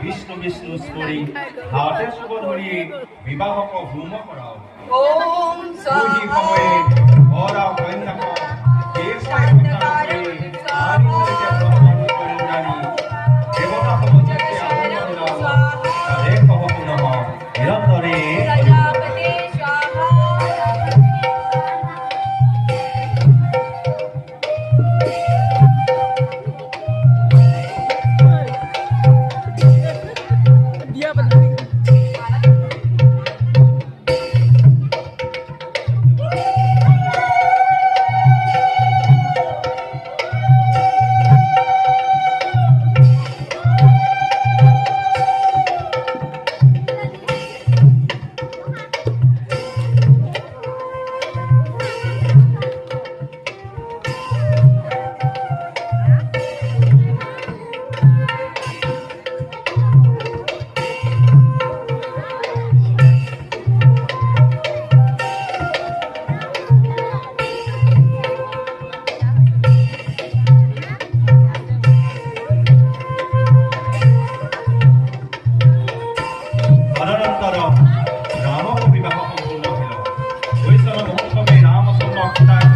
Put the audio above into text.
বিষ্ণু বিষ্ণু স্মরি হাতে শুভ ধরি বিবাহক হোম কৰাও ওম দুহি সময়ে বৰা কন্যাক দেশাই সন্তান কৰি আদিত্যকে ব্ৰহ্মাণ্ড কল্যাণী দেৱতা সমজকে আগুণ দিলাও তাৰে সহপুনঃ নিৰন্তৰে প্রজাপতি স্বাহা তদনন্তর রামক বিবাহ সম্পূর্ণ হল। হৈছিল মহোৎসবে রামচন্দ্র সীতা